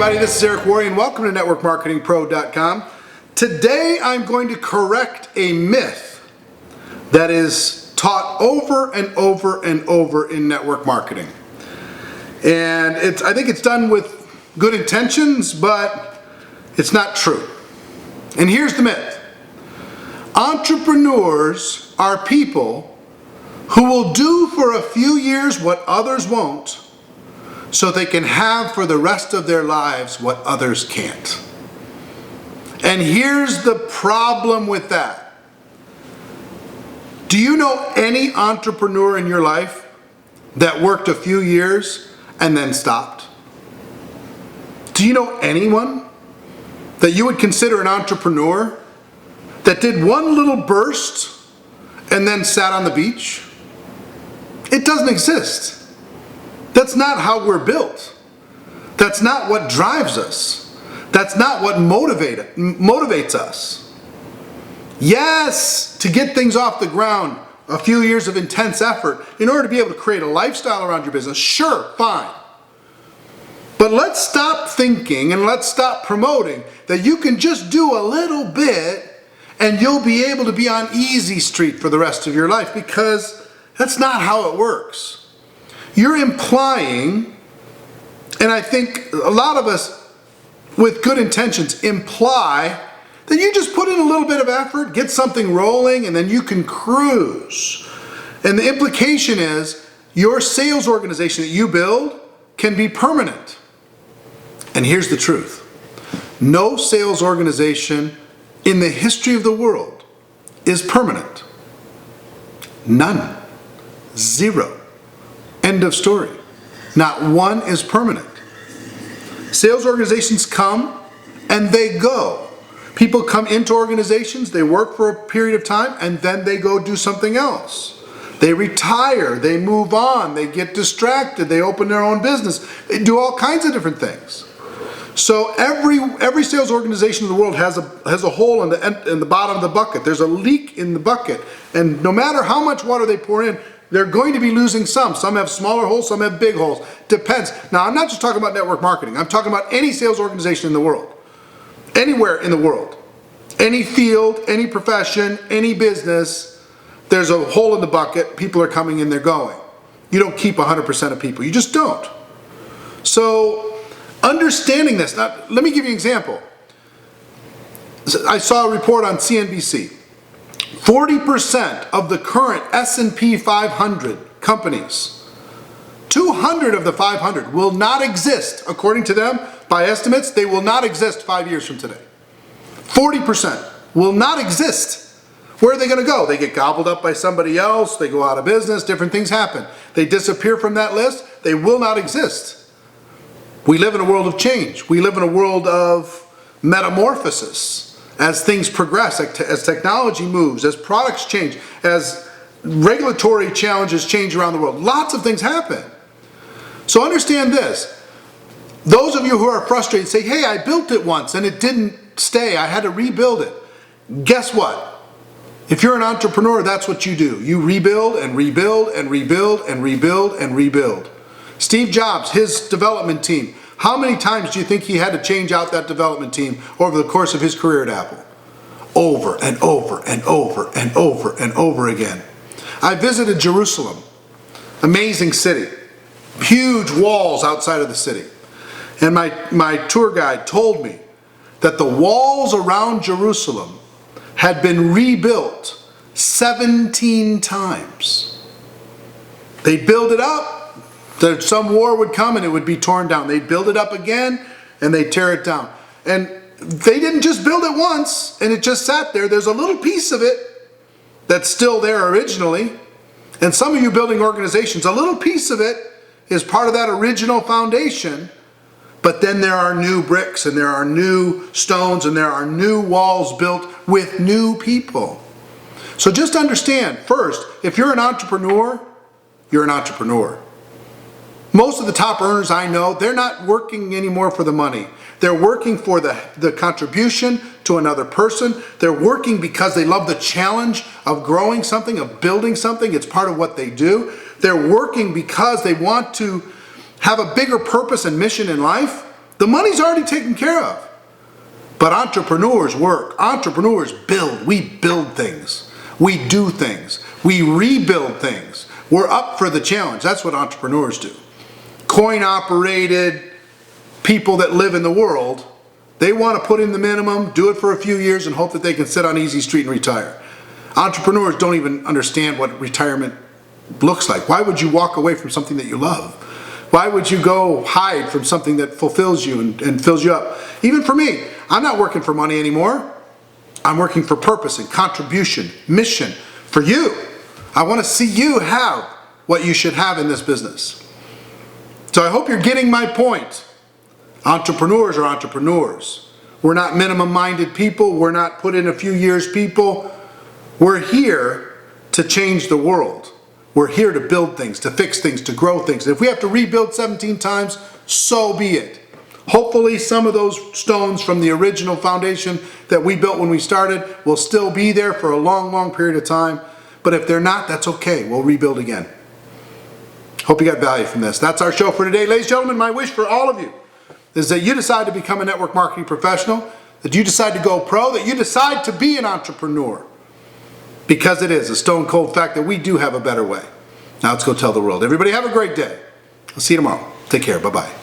everybody, this is Eric Worre and welcome to NetworkMarketingPro.com. Today I'm going to correct a myth that is taught over and over and over in network marketing. And I think it's done with good intentions, but it's not true. And here's the myth. Entrepreneurs are people who will do for a few years what others won't, so they can have for the rest of their lives what others can't. And here's the problem with that. Do you know any entrepreneur in your life that worked a few years and then stopped? Do you know anyone that you would consider an entrepreneur that did one little burst and then sat on the beach? It doesn't exist. That's not how we're built. That's not what drives us. That's not what motivates us. Yes, to get things off the ground, a few years of intense effort in order to be able to create a lifestyle around your business, sure, fine. But let's stop thinking and let's stop promoting that you can just do a little bit and you'll be able to be on easy street for the rest of your life, because that's not how it works. You're implying, and I think a lot of us with good intentions imply, that you just put in a little bit of effort, get something rolling, and then you can cruise. And the implication is your sales organization that you build can be permanent. And here's the truth. No sales organization in the history of the world is permanent. None. Zero. End of story. Not one is permanent. Sales organizations come and they go. People come into organizations, they work for a period of time, and then they go do something else. They retire, they move on, they get distracted, they open their own business, they do all kinds of different things. So every sales organization in the world has a hole in the bottom of the bucket. There's a leak in the bucket, and no matter how much water they pour in, they're going to be losing some. Some have smaller holes, some have big holes. Depends. Now, I'm not just talking about network marketing. I'm talking about any sales organization in the world. Anywhere in the world. Any field, any profession, any business, there's a hole in the bucket. People are coming in, they're going. You don't keep 100% of people. You just don't. So, understanding this. Now, let me give you an example. I saw a report on CNBC. 40% of the current S&P 500 companies, 200 of the 500 will not exist, according to them, by estimates, they will not exist 5 years from today. 40% will not exist. Where are they going to go? They get gobbled up by somebody else, they go out of business, different things happen. They disappear from that list, they will not exist. We live in a world of change. We live in a world of metamorphosis. As things progress, as technology moves, as products change, as regulatory challenges change around the world, lots of things happen. So understand this. Those of you who are frustrated say, hey, I built it once and it didn't stay. I had to rebuild it. Guess what? If you're an entrepreneur, that's what you do. You rebuild and rebuild and rebuild and rebuild and rebuild. Steve Jobs, his development team, how many times do you think he had to change out that development team over the course of his career at Apple? Over and over and over and over and over again. I visited Jerusalem, amazing city, huge walls outside of the city. And my tour guide told me that the walls around Jerusalem had been rebuilt 17 times. They'd build it up. Some war would come and it would be torn down. They'd build it up again and they'd tear it down. And they didn't just build it once and it just sat there. There's a little piece of it that's still there originally. And some of you building organizations, a little piece of it is part of that original foundation. But then there are new bricks and there are new stones and there are new walls built with new people. So just understand, first, if you're an entrepreneur, you're an entrepreneur. Most of the top earners I know, they're not working anymore for the money. They're working for the contribution to another person. They're working because they love the challenge of growing something, of building something. It's part of what they do. They're working because they want to have a bigger purpose and mission in life. The money's already taken care of. But entrepreneurs work. Entrepreneurs build. We build things. We do things. We rebuild things. We're up for the challenge. That's what entrepreneurs do. Coin-operated people that live in the world, they want to put in the minimum, do it for a few years, and hope that they can sit on easy street and retire. Entrepreneurs don't even understand what retirement looks like. Why would you walk away from something that you love? Why would you go hide from something that fulfills you and fills you up? Even for me, I'm not working for money anymore. I'm working for purpose and contribution, mission for you. I want to see you have what you should have in this business. So I hope you're getting my point. Entrepreneurs are entrepreneurs. We're not minimum-minded people. We're not put in a few years people. We're here to change the world. We're here to build things, to fix things, to grow things. If we have to rebuild 17 times, so be it. Hopefully some of those stones from the original foundation that we built when we started will still be there for a long, long period of time. But if they're not, that's okay. We'll rebuild again. Hope you got value from this. That's our show for today. Ladies and gentlemen, my wish for all of you is that you decide to become a network marketing professional, that you decide to go pro, that you decide to be an entrepreneur. Because it is a stone cold fact that we do have a better way. Now let's go tell the world. Everybody have a great day. I'll see you tomorrow. Take care. Bye-bye.